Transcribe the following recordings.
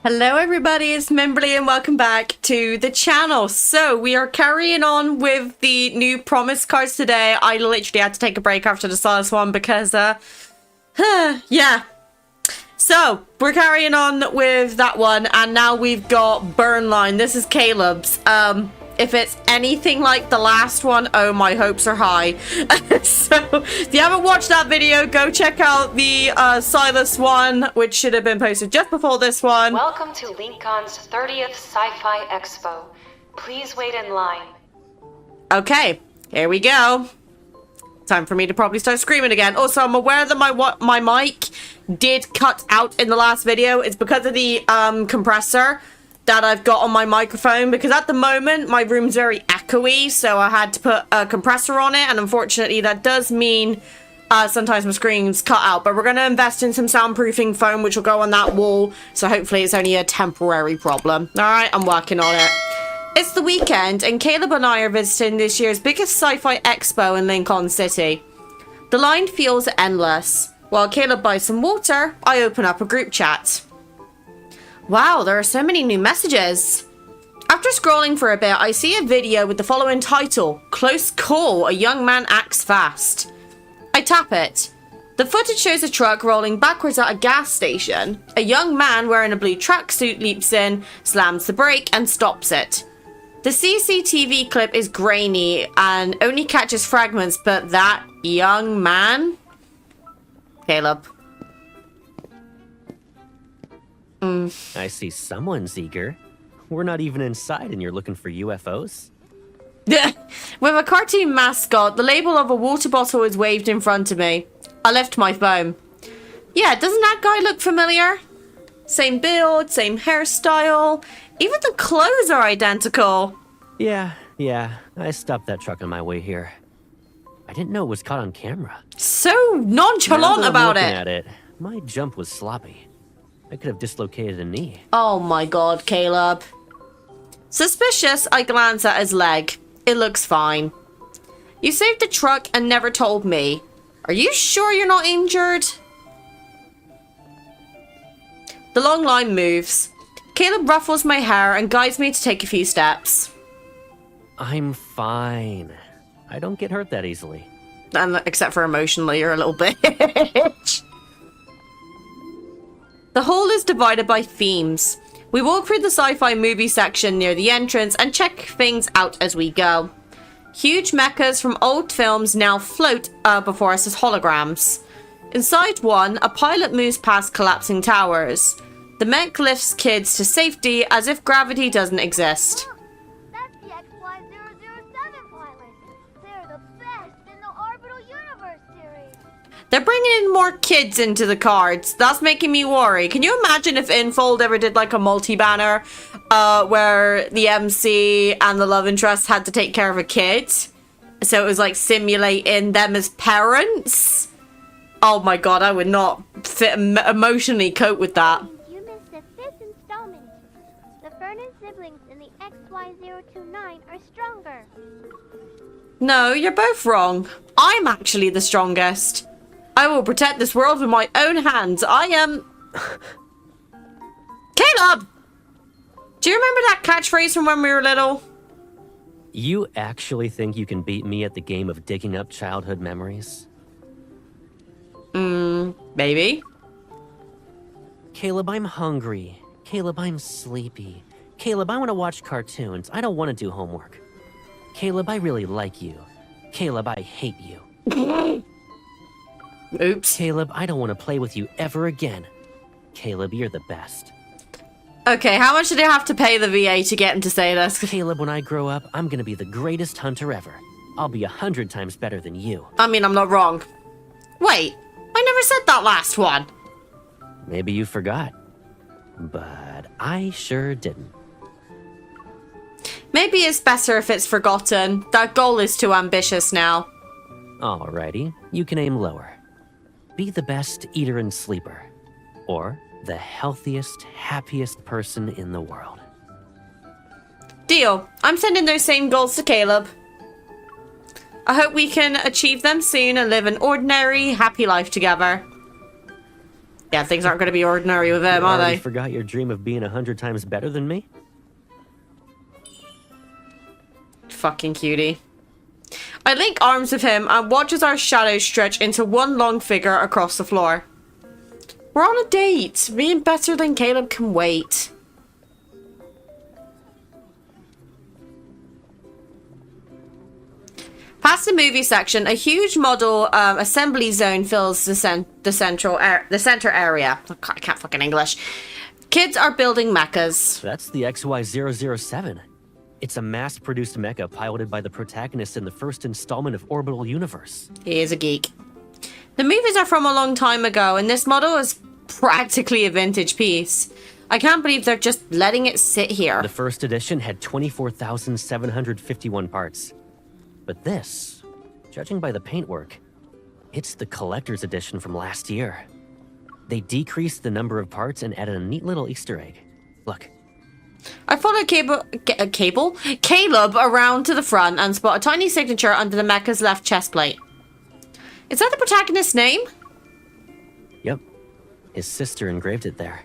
Hello everybody, it's Mimberly and welcome back to the channel. So we are carrying on with the new promise cards today. I literally had to take a break after the Silas one because, yeah. So we're carrying on with that one and now we've got Burnline. This is Caleb's. If it's anything like the last one, oh, my hopes are high. So, if you haven't watched that video, go check out the Silas one, which should have been posted just before this one. Welcome to LinkCon's 30th Sci-Fi Expo. Please wait in line. Okay, here we go. Time for me to probably start screaming again. Also, I'm aware that my mic did cut out in the last video. It's because of the compressor that I've got on my microphone, because at the moment my room's very echoey, so I had to put a compressor on it, and unfortunately that does mean sometimes my screen's cut out. But we're going to invest in some soundproofing foam which will go on that wall, so hopefully it's only a temporary problem. Alright, I'm working on it. It's the weekend and Caleb and I are visiting this year's biggest sci-fi expo in Lincoln City. The line feels endless. While Caleb buys some water, I open up a group chat. Wow, there are so many new messages. After scrolling for a bit, I see a video with the following title, Close Call, a young man acts fast. I tap it. The footage shows a truck rolling backwards at a gas station. A young man wearing a blue tracksuit leaps in, slams the brake, and stops it. The CCTV clip is grainy and only catches fragments, but that young man? Caleb. I see someone's eager. We're not even inside and you're looking for UFOs? With a cartoon mascot, the label of a water bottle is waved in front of me. I lift my phone. Yeah, doesn't that guy look familiar? Same build, same hairstyle. Even the clothes are identical. Yeah. I stopped that truck on my way here. I didn't know it was caught on camera. So nonchalant about it. At it. My jump was sloppy. I could have dislocated a knee. Oh my god, Caleb. Suspicious, I glance at his leg. It looks fine. You saved the truck and never told me. Are you sure you're not injured? The long line moves. Caleb ruffles my hair and guides me to take a few steps. I'm fine. I don't get hurt that easily. And except for emotionally, you're a little bitch. The hall is divided by themes. We walk through the sci-fi movie section near the entrance and check things out as we go. Huge mechas from old films now float before us as holograms. Inside one, a pilot moves past collapsing towers. The mech lifts kids to safety as if gravity doesn't exist. That's the XY007 pilot. They're the best in the Orbital Universe series. They're bringing in more kids into the cards. That's making me worry. Can you imagine if Infold ever did like a multi-banner where the MC and the love interest had to take care of a kid? So it was like simulating them as parents? Oh my god, I would not emotionally cope with that. You missed the 5th installment. The Fernan siblings in the XY029 are stronger. No, you're both wrong. I'm actually the strongest. I will protect this world with my own hands. I am... Caleb! Do you remember that catchphrase from when we were little? You actually think you can beat me at the game of digging up childhood memories? Maybe. Caleb, I'm hungry. Caleb, I'm sleepy. Caleb, I want to watch cartoons. I don't want to do homework. Caleb, I really like you. Caleb, I hate you. Oops. Caleb, I don't want to play with you ever again. Caleb, you're the best. Okay, how much did I have to pay the VA to get him to say this? Caleb, when I grow up, I'm gonna be the greatest hunter ever. I'll be 100 times better than you. I mean, I'm not wrong. Wait, I never said that last one. Maybe you forgot. But I sure didn't. Maybe it's better if it's forgotten. That goal is too ambitious now. Alrighty, you can aim lower. Be the best eater and sleeper. Or the healthiest, happiest person in the world. Deal. I'm sending those same goals to Caleb. I hope we can achieve them soon and live an ordinary, happy life together. Yeah, things aren't going to be ordinary with him, You are already they? forgot your dream of being 100 times better than me? Fucking cutie. I link arms with him and watch as our shadows stretch into one long figure across the floor. We're on a date. Being better than Caleb can wait. Past the movie section, a huge model assembly zone fills the center area. I can't fucking English. Kids are building mechas. That's the XY007. It's a mass-produced mecha piloted by the protagonist in the first installment of Orbital Universe. He is a geek. The movies are from a long time ago, and this model is practically a vintage piece. I can't believe they're just letting it sit here. The first edition had 24,751 parts. But this, judging by the paintwork, it's the collector's edition from last year. They decreased the number of parts and added a neat little Easter egg. Look. I follow Caleb around to the front and spot a tiny signature under the mecha's left chest plate. Is that the protagonist's name? Yep. His sister engraved it there.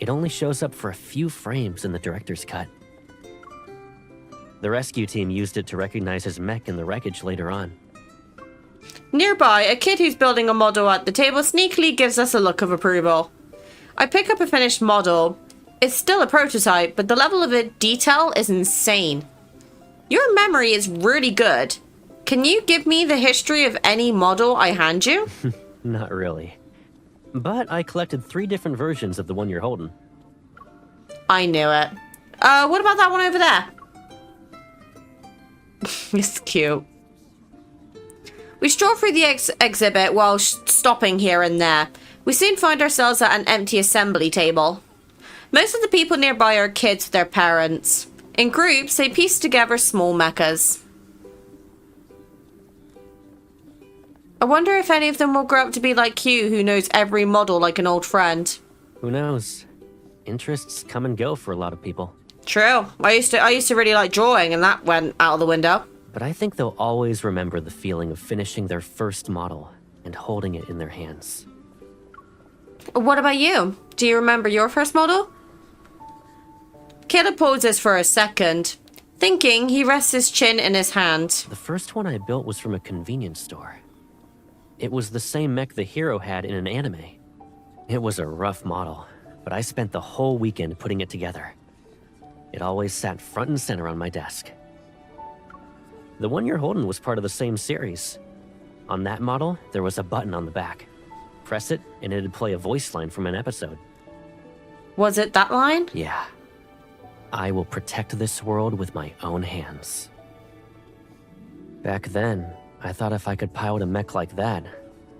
It only shows up for a few frames in the director's cut. The rescue team used it to recognize his mech in the wreckage later on. Nearby, a kid who's building a model at the table sneakily gives us a look of approval. I pick up a finished model. It's still a prototype, but the level of detail is insane. Your memory is really good. Can you give me the history of any model I hand you? Not really. But I collected 3 different versions of the one you're holding. I knew it. What about that one over there? It's cute. We stroll through the exhibit while stopping here and there. We soon find ourselves at an empty assembly table. Most of the people nearby are kids with their parents. In groups, they piece together small mechas. I wonder if any of them will grow up to be like you, who knows every model like an old friend. Who knows? Interests come and go for a lot of people. True. I used to really like drawing, and that went out of the window. But I think they'll always remember the feeling of finishing their first model and holding it in their hands. What about you? Do you remember your first model? Caleb pauses for a second. Thinking, he rests his chin in his hand. The first one I built was from a convenience store. It was the same mech the hero had in an anime. It was a rough model, but I spent the whole weekend putting it together. It always sat front and center on my desk. The one you're holding was part of the same series. On that model, there was a button on the back. Press it, and it'd play a voice line from an episode. Was it that line? Yeah. I will protect this world with my own hands. Back then, I thought if I could pilot a mech like that,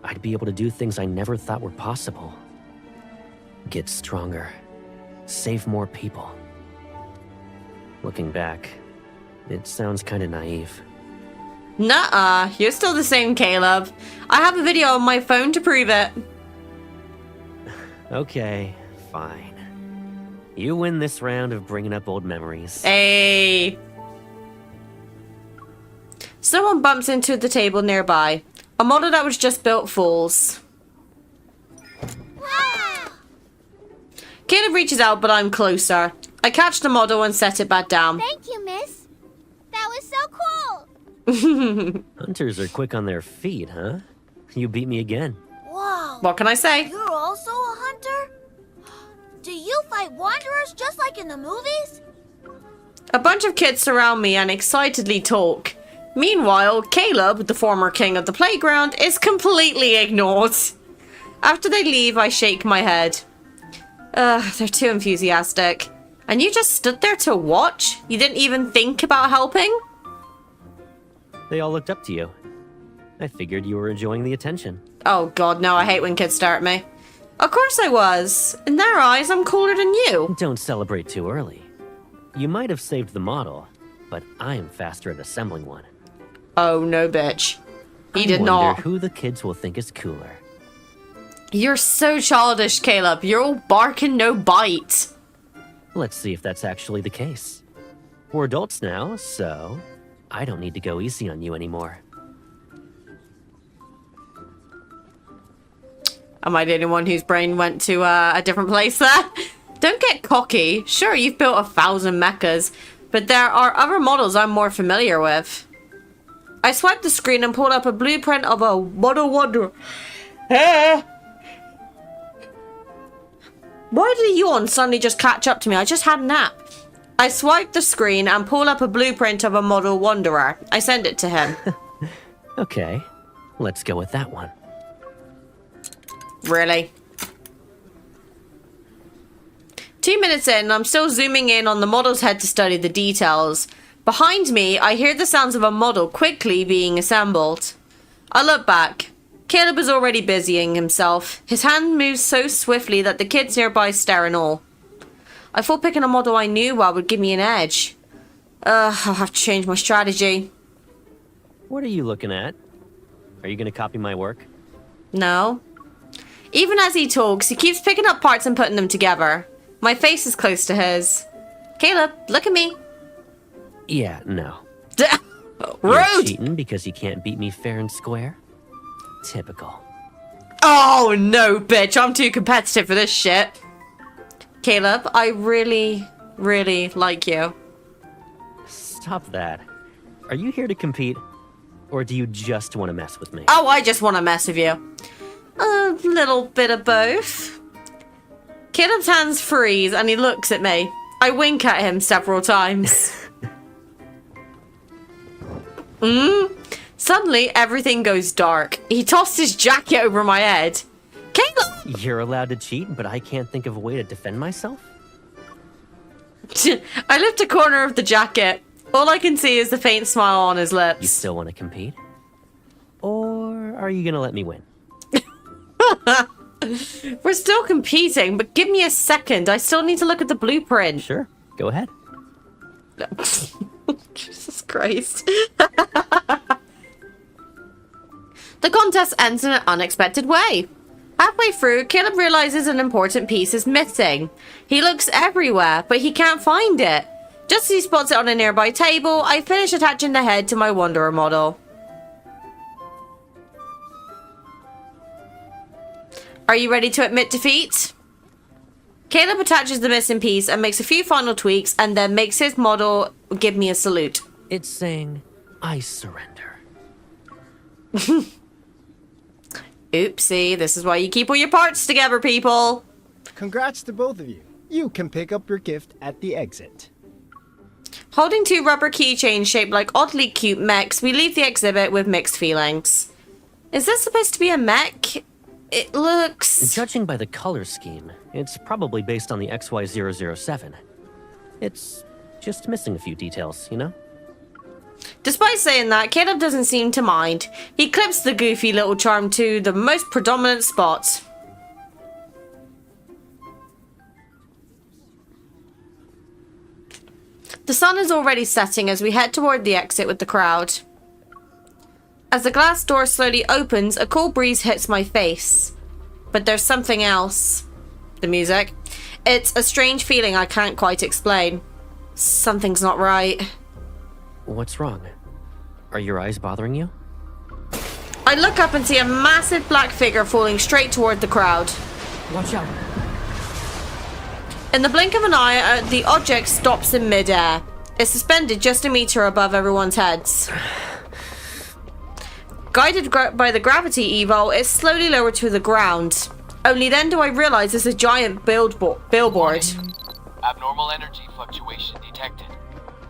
I'd be able to do things I never thought were possible. Get stronger. Save more people. Looking back, it sounds kind of naive. Nuh-uh, you're still the same, Caleb. I have a video on my phone to prove it. Okay, fine. You win this round of bringing up old memories. Hey. Someone bumps into the table nearby. A model that was just built falls. Wow! Caleb reaches out, but I'm closer. I catch the model and set it back down. Thank you, miss. That was so cool. Hunters are quick on their feet, huh? You beat me again. Wow. What can I say? You're also a hunter? Do you fight wanderers just like in the movies? A bunch of kids surround me and excitedly talk. Meanwhile, Caleb, the former king of the playground, is completely ignored. After they leave, I shake my head. They're too enthusiastic. And you just stood there to watch? You didn't even think about helping? They all looked up to you. I figured you were enjoying the attention. Oh god, no, I hate when kids stare at me. Of course I was. In their eyes, I'm cooler than you. Don't celebrate too early. You might have saved the model, but I'm faster at assembling one. Oh, no, bitch. He did I not. wonder who the kids will think is cooler. You're so childish, Caleb. You're all bark and no bite. Let's see if that's actually the case. We're adults now, so I don't need to go easy on you anymore. Am I the only one whose brain went to a different place there? Don't get cocky. Sure, you've built 1,000 mechas, but there are other models I'm more familiar with. I swiped the screen and pulled up a blueprint of a model wonder. Why did a yawn suddenly just catch up to me? I just had a nap. I swiped the screen and pulled up a blueprint of a model wanderer. I sent it to him. Okay, let's go with that one. Really? 2 minutes in, I'm still zooming in on the model's head to study the details. Behind me, I hear the sounds of a model quickly being assembled. I look back. Caleb is already busying himself. His hand moves so swiftly that the kids nearby stare in awe. I thought picking a model I knew well would give me an edge. I'll have to change my strategy. What are you looking at? Are you gonna copy my work? No. Even as he talks, he keeps picking up parts and putting them together. My face is close to his. Caleb, look at me. Yeah, no. Rude! You're cheating because you can't beat me fair and square? Typical. Oh, no, bitch. I'm too competitive for this shit. Caleb, I really, really like you. Stop that. Are you here to compete? Or do you just want to mess with me? Oh, I just want to mess with you. A little bit of both. Caleb's hands freeze and he looks at me. I wink at him several times. Suddenly, everything goes dark. He tossed his jacket over my head. Caleb! You're allowed to cheat, but I can't think of a way to defend myself? I lift a corner of the jacket. All I can see is the faint smile on his lips. You still want to compete? Or are you gonna let me win? We're still competing, but give me a second. I still need to look at the blueprint. Sure, go ahead. Jesus Christ. The contest ends in an unexpected way. Halfway through, Caleb realizes an important piece is missing. He looks everywhere, but he can't find it. Just as he spots it on a nearby table, I finish attaching the head to my Wanderer model. Are you ready to admit defeat? Caleb attaches the missing piece and makes a few final tweaks and then makes his model give me a salute. It's saying, I surrender. Oopsie, this is why you keep all your parts together, people. Congrats to both of you. You can pick up your gift at the exit. Holding 2 rubber keychains shaped like oddly cute mechs, we leave the exhibit with mixed feelings. Is this supposed to be a mech? It looks... Judging by the color scheme, it's probably based on the XY007. It's just missing a few details, you know? Despite saying that, Caleb doesn't seem to mind. He clips the goofy little charm to the most predominant spot. The sun is already setting as we head toward the exit with the crowd. As the glass door slowly opens, a cool breeze hits my face. But there's something else. The music. It's a strange feeling I can't quite explain. Something's not right. What's wrong? Are your eyes bothering you? I look up and see a massive black figure falling straight toward the crowd. Watch out. In the blink of an eye, the object stops in midair. It's suspended just a meter above everyone's heads. Guided by the gravity evo, it's slowly lowered to the ground. Only then do I realize it's a giant billboard. Abnormal energy fluctuation detected.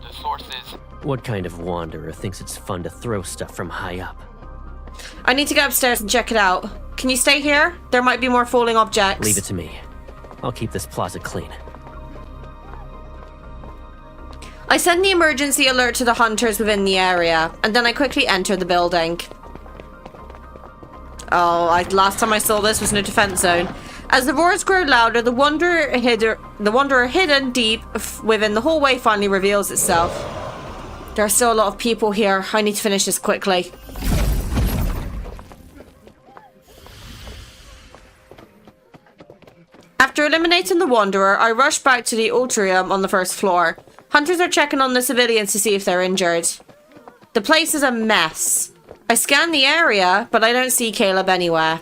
The source is... What kind of wanderer thinks it's fun to throw stuff from high up? I need to go upstairs and check it out. Can you stay here? There might be more falling objects. Leave it to me. I'll keep this plaza clean. I send the emergency alert to the hunters within the area, and then I quickly enter the building. Oh, last time I saw this was in a defense zone. As the roars grow louder, the wanderer hidden deep within the hallway finally reveals itself. There are still a lot of people here. I need to finish this quickly. After eliminating the Wanderer, I rush back to the atrium on the first floor. Hunters are checking on the civilians to see if they're injured. The place is a mess. I scan the area, but I don't see Caleb anywhere.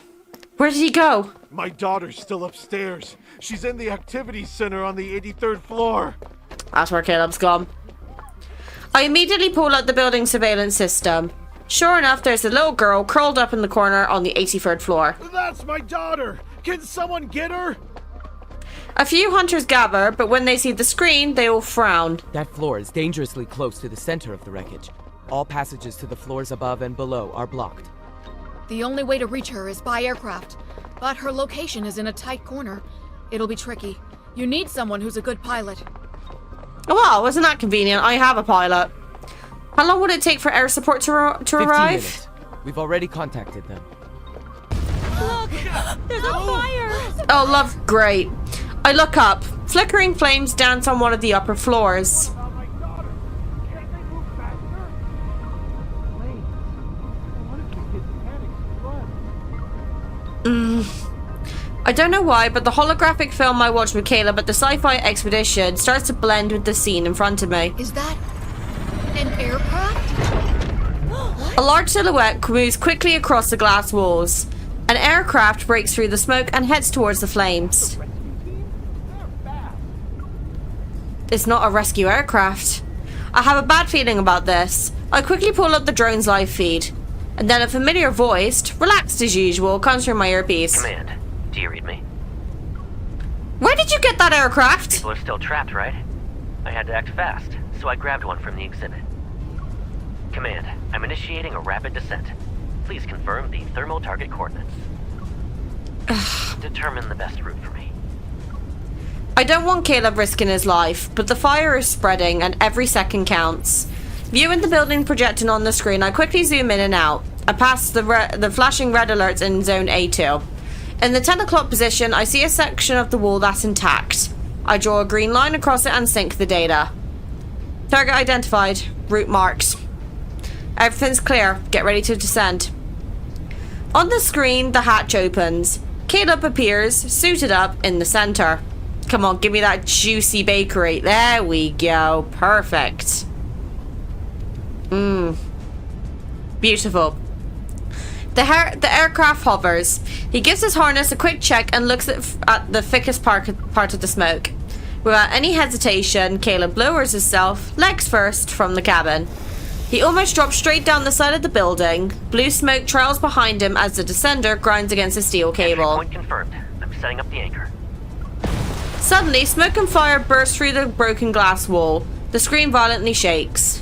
Where did he go? My daughter's still upstairs. She's in the activities center on the 83rd floor. That's where Caleb's gone. I immediately pull out the building surveillance system. Sure enough, there's a little girl curled up in the corner on the 83rd floor. That's my daughter! Can someone get her? A few hunters gather, but when they see the screen, they all frown. That floor is dangerously close to the center of the wreckage. All passages to the floors above and below are blocked. The only way to reach her is by aircraft, but her location is in a tight corner. It'll be tricky. You need someone who's a good pilot. Oh, wow, isn't that convenient? I have a pilot. How long would it take for air support to arrive? 15 minutes. We've already contacted them. Look! There's a fire! Oh, love, great. I look up. Flickering flames dance on one of the upper floors. My daughter! Can't they move faster? Wait. What if the kids panic and run? I don't know why, but the holographic film I watched with Caleb at the sci-fi expedition starts to blend with the scene in front of me. Is that an aircraft? A large silhouette moves quickly across the glass walls. An aircraft breaks through the smoke and heads towards the flames. It's not a rescue aircraft. I have a bad feeling about this. I quickly pull up the drone's live feed. And then a familiar voice, relaxed as usual, comes through my earpiece. Command, do you read me? Where did you get that aircraft? People are still trapped, right? I had to act fast, so I grabbed one from the exhibit. Command, I'm initiating a rapid descent. Please confirm the thermal target coordinates. Determine the best route for me. I don't want Caleb risking his life, but the fire is spreading and every second counts. Viewing the building projecting on the screen, I quickly zoom in and out. I pass the flashing red alerts in zone A2. In the 10 o'clock position, I see a section of the wall that's intact. I draw a green line across it and sync the data. Target identified. Route marked. Everything's clear. Get ready to descend. On the screen, the hatch opens. Caleb appears, suited up, in the center. Come on, give me that juicy bakery. There we go. Perfect. Beautiful. The aircraft hovers. He gives his harness a quick check and looks at the thickest part of the smoke. Without any hesitation, Caleb lowers himself, legs first, from the cabin. He almost drops straight down the side of the building. Blue smoke trails behind him as the descender grinds against a steel cable. Entry point confirmed. I'm setting up the anchor. Suddenly, smoke and fire burst through the broken glass wall. The screen violently shakes.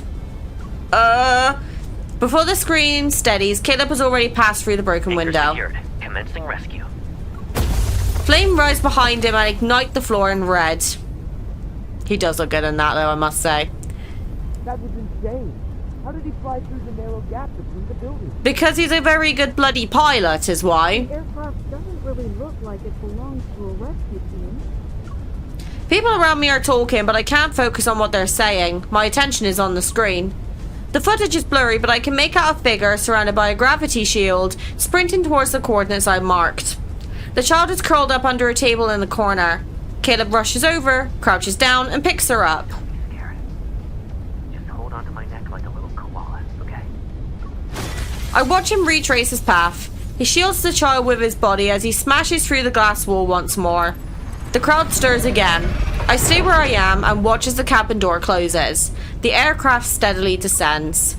Before the screen steadies, Caleb has already passed through the broken Anchor window. secured. Commencing rescue. Flame rise behind him and ignite the floor in red. He does look good in that, though, I must say. That was insane. How did he fly through the narrow gap between the buildings? Because he's a very good bloody pilot, is why. The aircraft doesn't really look like it belongs to a rescue team. People around me are talking, but I can't focus on what they're saying. My attention is on the screen. The footage is blurry, but I can make out a figure surrounded by a gravity shield, sprinting towards the coordinates I marked. The child is curled up under a table in the corner. Caleb rushes over, crouches down, and picks her up. Don't be scared. Just hold onto my neck like a little koala, okay? I watch him retrace his path. He shields the child with his body as he smashes through the glass wall once more. The crowd stirs again. I stay where I am and watch as the cabin door closes. The aircraft steadily descends.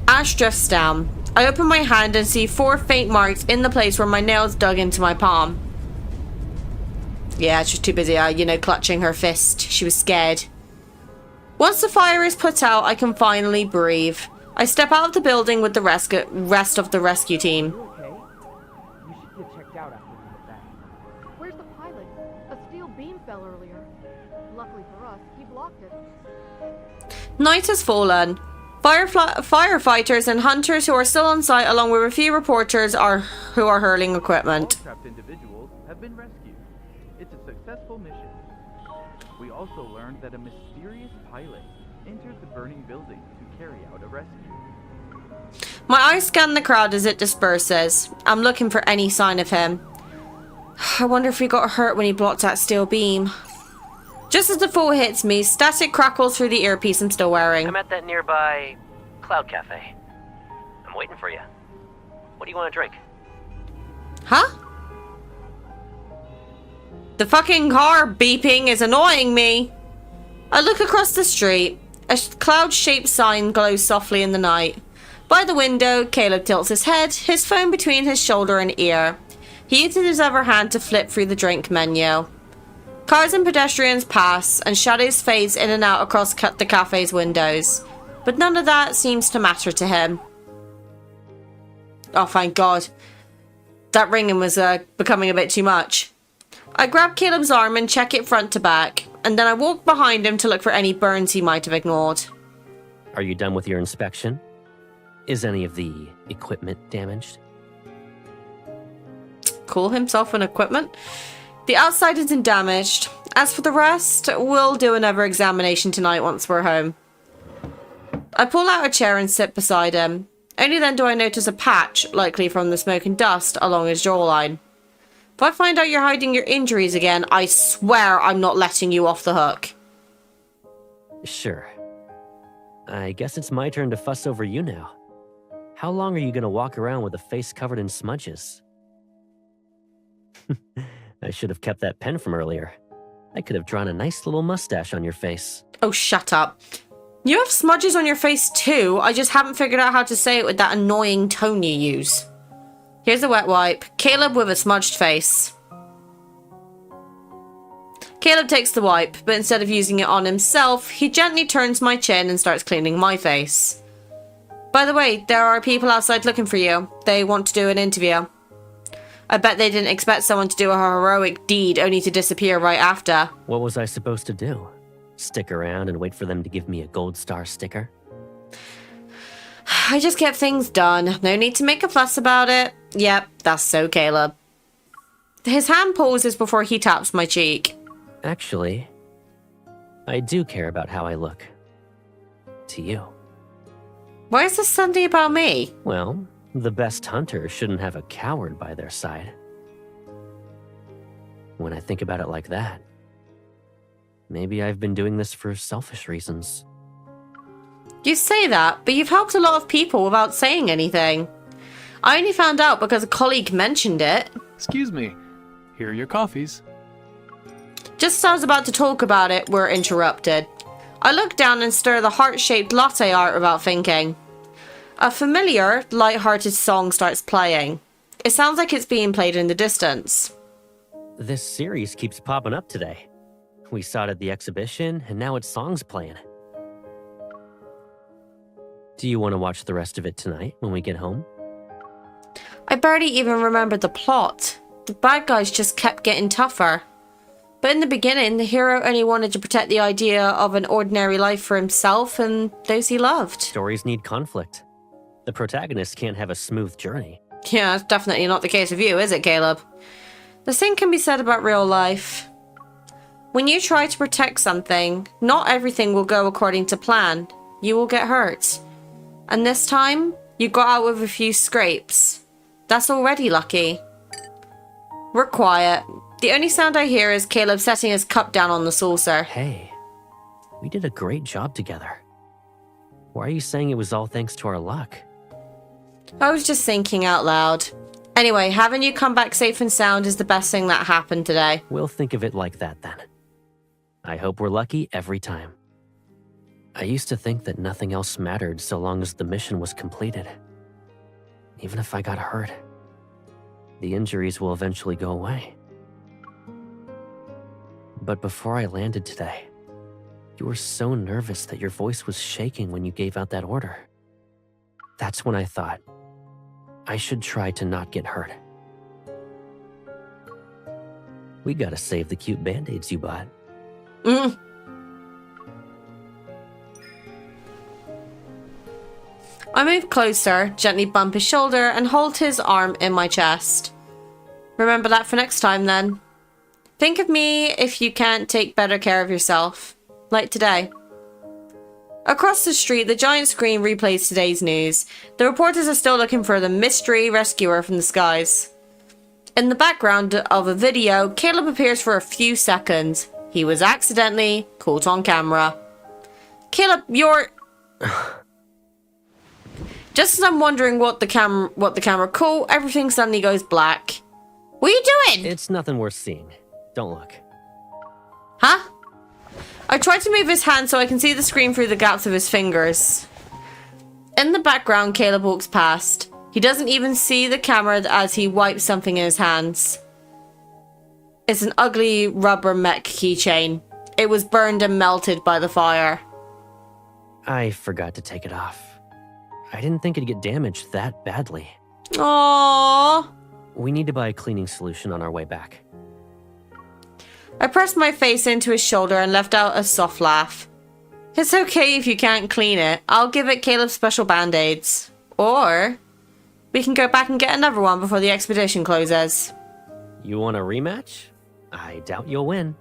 Ash drifts down. I open my hand and see 4 faint marks in the place where my nails dug into my palm. Yeah, she's too busy, clutching her fist. She was scared. Once the fire is put out, I can finally breathe. I step out of the building with the rest of the rescue team. You okay? You should get checked out after we get back. Where's the pilot? A steel beam fell earlier. Luckily for us, he blocked it. Night has fallen. Firefighters and hunters who are still on site, along with a few reporters who are hurling equipment. All trapped individuals have been rescued. It's a successful mission. We also learned that a mysterious pilot entered the burning building to carry out a rescue. My eyes scan the crowd as it disperses. I'm looking for any sign of him. I wonder if he got hurt when he blocked that steel beam. Just as the fall hits me, static crackles through the earpiece I'm still wearing. I'm at that nearby Cloud Cafe. I'm waiting for you. What do you want to drink? Huh? The fucking car beeping is annoying me. I look across the street. A cloud-shaped sign glows softly in the night. By the window, Caleb tilts his head, his phone between his shoulder and ear. He uses his other hand to flip through the drink menu. Cars and pedestrians pass, and shadows fades in and out across the cafe's windows. But none of that seems to matter to him. Oh, thank God. That ringing was becoming a bit too much. I grab Caleb's arm and check it front to back, and then I walk behind him to look for any burns he might have ignored. Are you done with your inspection? Is any of the equipment damaged? Call himself an equipment? The outside isn't damaged. As for the rest, we'll do another examination tonight once we're home. I pull out a chair and sit beside him. Only then do I notice a patch, likely from the smoke and dust, along his jawline. If I find out you're hiding your injuries again, I swear I'm not letting you off the hook. Sure. I guess it's my turn to fuss over you now. How long are you gonna walk around with a face covered in smudges? I should have kept that pen from earlier. I could have drawn a nice little mustache on your face. Oh, shut up. You have smudges on your face too. I just haven't figured out how to say it with that annoying tone you use. Here's a wet wipe. Caleb with a smudged face. Caleb takes the wipe, but instead of using it on himself, he gently turns my chin and starts cleaning my face. By the way, there are people outside looking for you. They want to do an interview. I bet they didn't expect someone to do a heroic deed only to disappear right after. What was I supposed to do? Stick around and wait for them to give me a gold star sticker? I just get things done. No need to make a fuss about it. Yep, that's so Caleb. His hand pauses before he taps my cheek. Actually, I do care about how I look. To you. Why is this suddenly about me? Well, the best hunter shouldn't have a coward by their side. When I think about it like that, maybe I've been doing this for selfish reasons. You say that, but you've helped a lot of people without saying anything. I only found out because a colleague mentioned it. Excuse me. Here are your coffees. Just as I was about to talk about it, we're interrupted. I look down and stir the heart-shaped latte art without thinking. A familiar, light-hearted song starts playing. It sounds like it's being played in the distance. This series keeps popping up today. We saw it at the exhibition, and now it's songs playing. Do you want to watch the rest of it tonight when we get home? I barely even remember the plot. The bad guys just kept getting tougher. But in the beginning, the hero only wanted to protect the idea of an ordinary life for himself and those he loved. Stories need conflict. The protagonist can't have a smooth journey. Yeah, that's definitely not the case with you, is it, Caleb? The same can be said about real life. When you try to protect something, not everything will go according to plan. You will get hurt. And this time, you got out with a few scrapes. That's already lucky. We're quiet. The only sound I hear is Caleb setting his cup down on the saucer. Hey, we did a great job together. Why are you saying it was all thanks to our luck? I was just thinking out loud. Anyway, having you come back safe and sound is the best thing that happened today. We'll think of it like that then. I hope we're lucky every time. I used to think that nothing else mattered so long as the mission was completed. Even if I got hurt, the injuries will eventually go away. But before I landed today, you were so nervous that your voice was shaking when you gave out that order. That's when I thought, I should try to not get hurt. We gotta save the cute band-aids you bought. I move closer, gently bump his shoulder, and hold his arm in my chest. Remember that for next time, then. Think of me if you can't take better care of yourself. Like today. Across the street, the giant screen replays today's news. The reporters are still looking for the mystery rescuer from the skies. In the background of a video, Caleb appears for a few seconds. He was accidentally caught on camera. Caleb, you're... Just as I'm wondering what the camera caught, everything suddenly goes black. What are you doing? It's nothing worth seeing. Don't look. Huh? I tried to move his hand so I can see the screen through the gaps of his fingers. In the background, Caleb walks past. He doesn't even see the camera as he wipes something in his hands. It's an ugly rubber mech keychain. It was burned and melted by the fire. I forgot to take it off. I didn't think it'd get damaged that badly. Aww. We need to buy a cleaning solution on our way back. I pressed my face into his shoulder and left out a soft laugh. It's okay if you can't clean it. I'll give it Caleb's special band-aids. Or we can go back and get another one before the expedition closes. You want a rematch? I doubt you'll win.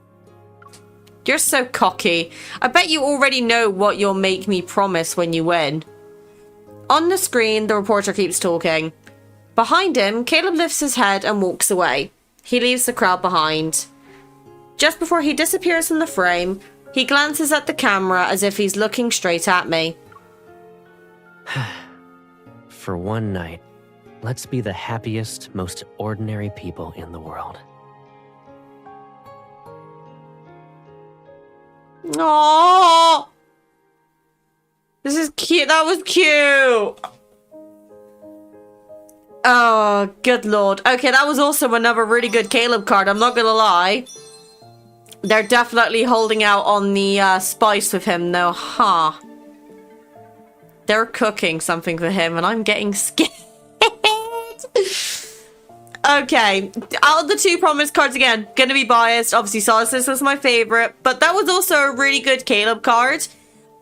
You're so cocky. I bet you already know what you'll make me promise when you win. On the screen, the reporter keeps talking. Behind him, Caleb lifts his head and walks away. He leaves the crowd behind. Just before he disappears from the frame, he glances at the camera as if he's looking straight at me. For one night, let's be the happiest, most ordinary people in the world. Aww. This is cute. That was cute. Oh, good lord. Okay, that was also another really good Caleb card. I'm not gonna lie. They're definitely holding out on the spice with him, though. Huh. They're cooking something for him, and I'm getting scared. Okay, out of the two promise cards, again, gonna be biased. Obviously, Solace was my favorite, but that was also a really good Caleb card.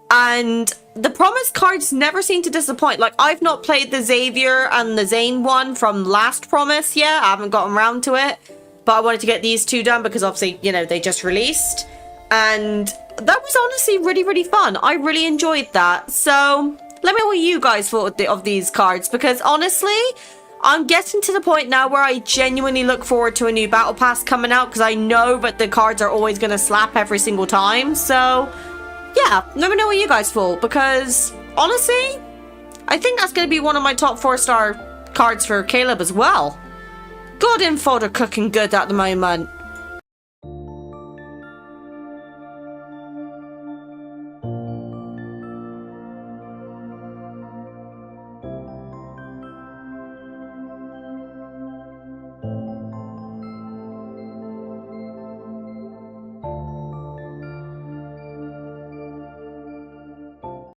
And the promise cards never seem to disappoint. Like, I've not played the Xavier and the Zane one from last promise yet. I haven't gotten around to it. But I wanted to get these two done because obviously, you know, they just released. And that was honestly really, really fun. I really enjoyed that. So let me know what you guys thought of these cards. Because honestly, I'm getting to the point now where I genuinely look forward to a new battle pass coming out. Because I know that the cards are always going to slap every single time. So yeah, let me know what you guys thought. Because honestly, I think that's going to be one of my top 4-star cards for Caleb as well. God, info are cooking good at the moment.